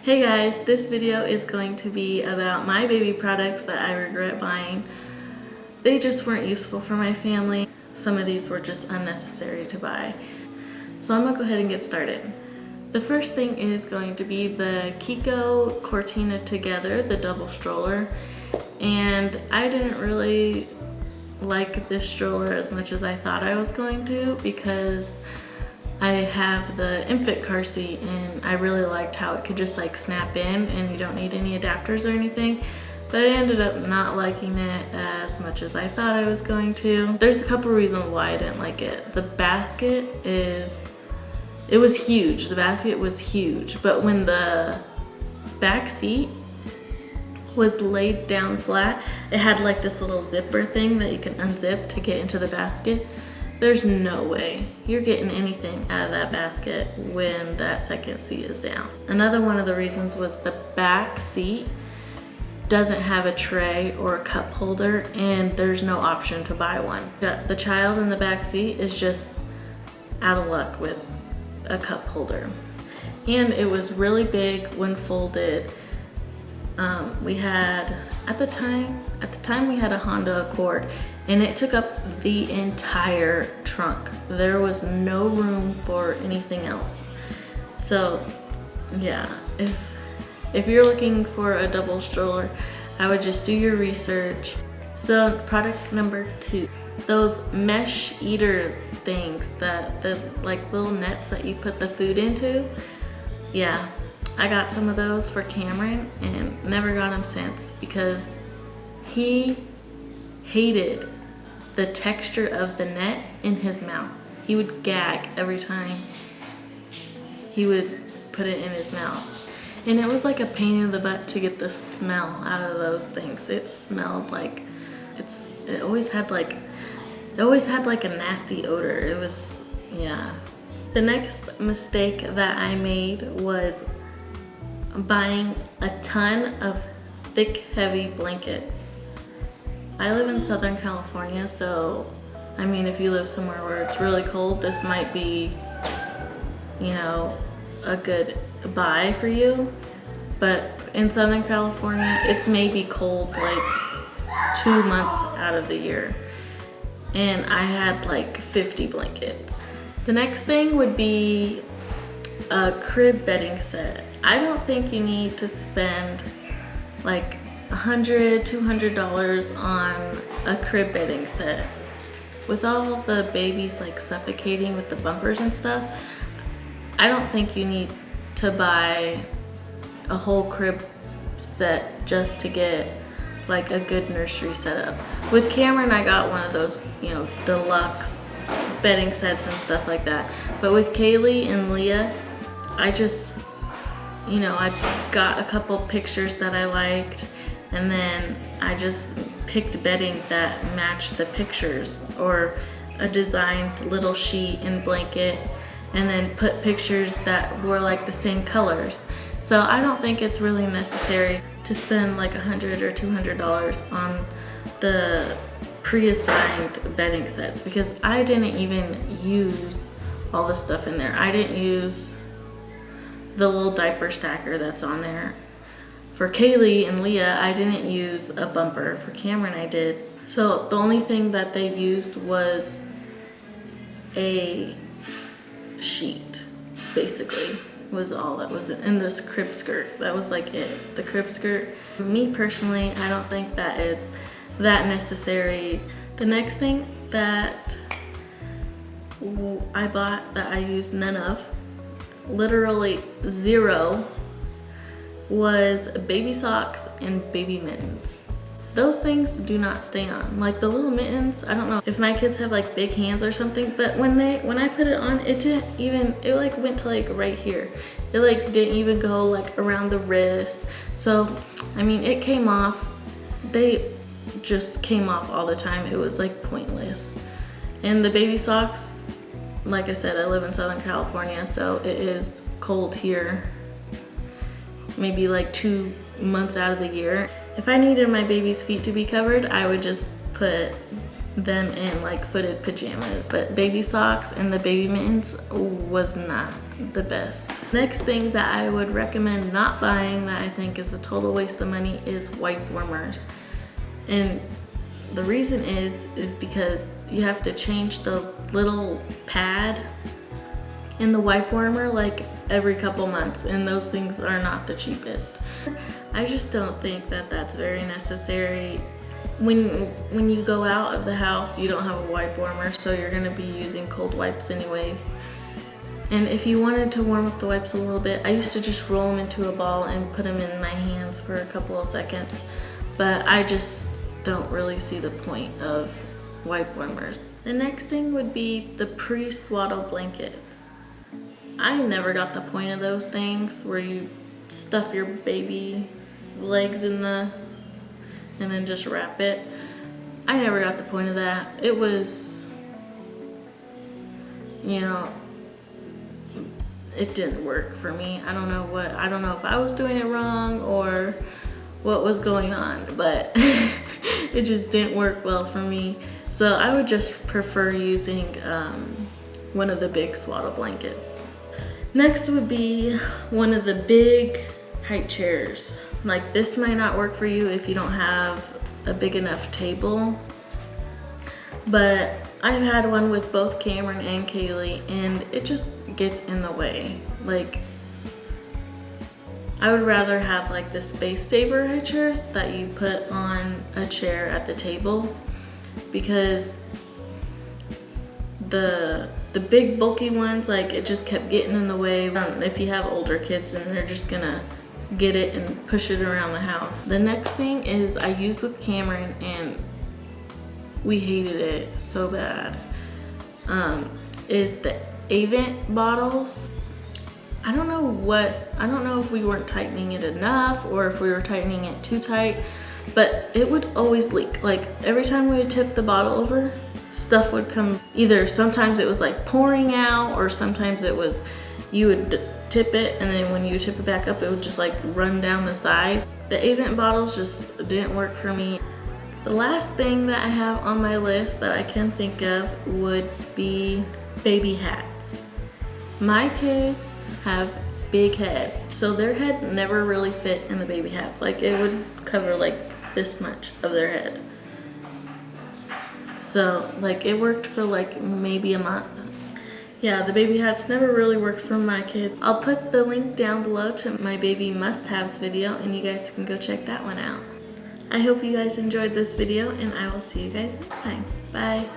Hey guys, this video is going to be about my baby products that I regret buying. They just weren't useful for my family. Some of these were just unnecessary to buy. So I'm gonna go ahead and get started. The first thing is going to be the Kiko Cortina Together, the double stroller. And I didn't really like this stroller as much as I thought I was going to because I have the infant car seat and I really liked how it could just like snap in and you don't need any adapters or anything. But I ended up not liking it as much as I thought I was going to. There's a couple reasons why I didn't like it. The basket it was huge. The basket was huge, but when the back seat was laid down flat, it had like this little zipper thing that you can unzip to get into the basket. There's no way you're getting anything out of that basket when that second seat is down. Another one of the reasons was the back seat doesn't have a tray or a cup holder and there's no option to buy one. The child in the back seat is just out of luck with a cup holder. And it was really big when folded. We had, at the time we had a Honda Accord and it took up the entire trunk. There was no room for anything else. So yeah, if you're looking for a double stroller, I would just do your research. So product number 2, those mesh eater things, the like little nets that you put the food into. Yeah, I got some of those for Cameron and never got him since because he hated the texture of the net in his mouth. He would gag every time he would put it in his mouth. And it was like a pain in the butt to get the smell out of those things. It smelled like, it always had like a nasty odor. It was, yeah. The next mistake that I made was buying a ton of thick, heavy blankets. I live in Southern California, so I mean, if you live somewhere where it's really cold, this might be, you know, a good buy for you. But in Southern California, it's maybe cold like 2 months out of the year. And I had like 50 blankets. The next thing would be a crib bedding set. I don't think you need to spend like $100, $200 on a crib bedding set. With all the babies like suffocating with the bumpers and stuff, I don't think you need to buy a whole crib set just to get like a good nursery setup. With Cameron, I got one of those, you know, deluxe bedding sets and stuff like that. But with Kaylee and Leah, I just, you know, I got a couple pictures that I liked and then I just picked bedding that matched the pictures or a designed little sheet and blanket and then put pictures that were like the same colors. So I don't think it's really necessary to spend like $100 or $200 on the pre-assigned bedding sets because I didn't even use all the stuff in there. I didn't use the little diaper stacker that's on there. For Kaylee and Leah, I didn't use a bumper. For Cameron, I did. So the only thing that they used was a sheet, basically, was all that was in this crib skirt. That was like it, the crib skirt. Me personally, I don't think that it's that necessary. The next thing that I bought that I used none of, literally zero, was baby socks and baby mittens. Those things do not stay on. Like the little mittens, I don't know if my kids have like big hands or something, but when I put it on, it like went to like right here. It like didn't even go like around the wrist. So, I mean, it came off. They just came off all the time. It was like pointless. And the baby socks, like I said, I live in Southern California, so it is cold here. Maybe like 2 months out of the year. If I needed my baby's feet to be covered, I would just put them in like footed pajamas. But baby socks and the baby mittens was not the best. Next thing that I would recommend not buying that I think is a total waste of money is wipe warmers. And the reason is because you have to change the little pad in the wipe warmer like every couple months, and those things are not the cheapest. I just don't think that that's very necessary. When you go out of the house, you don't have a wipe warmer, so you're gonna be using cold wipes anyways. And if you wanted to warm up the wipes a little bit, I used to just roll them into a ball and put them in my hands for a couple of seconds, but I just don't really see the point of wipe warmers. The next thing would be the pre-swaddle blankets. I never got the point of those things where you stuff your baby's legs in and then just wrap it. I never got the point of that. It was, you know, it didn't work for me. I don't know if I was doing it wrong or what was going on, but it just didn't work well for me. So I would just prefer using one of the big swaddle blankets. Next would be one of the big height chairs. Like, this might not work for you if you don't have a big enough table, but I've had one with both Cameron and Kaylee, and it just gets in the way. Like, I would rather have like the Space Saver high chairs that you put on a chair at the table, because the big bulky ones, like, it just kept getting in the way. If you have older kids, then they're just gonna get it and push it around the house. The next thing is I used with Cameron and we hated it so bad, is the Avent bottles. I don't know if we weren't tightening it enough or if we were tightening it too tight, but it would always leak. Like, every time we would tip the bottle over, stuff would come. Either sometimes it was like pouring out, or sometimes it was, you would tip it and then when you tip it back up, it would just like run down the side. The Avent bottles just didn't work for me. The last thing that I have on my list that I can think of would be baby hats. My kids have big heads, so their head never really fit in the baby hats. Like, it would cover like this much of their head. So like, it worked for like maybe a month. Yeah, the baby hats never really worked for my kids. I'll put the link down below to my baby must-haves video, and you guys can go check that one out. I hope you guys enjoyed this video, and I will see you guys next time. Bye.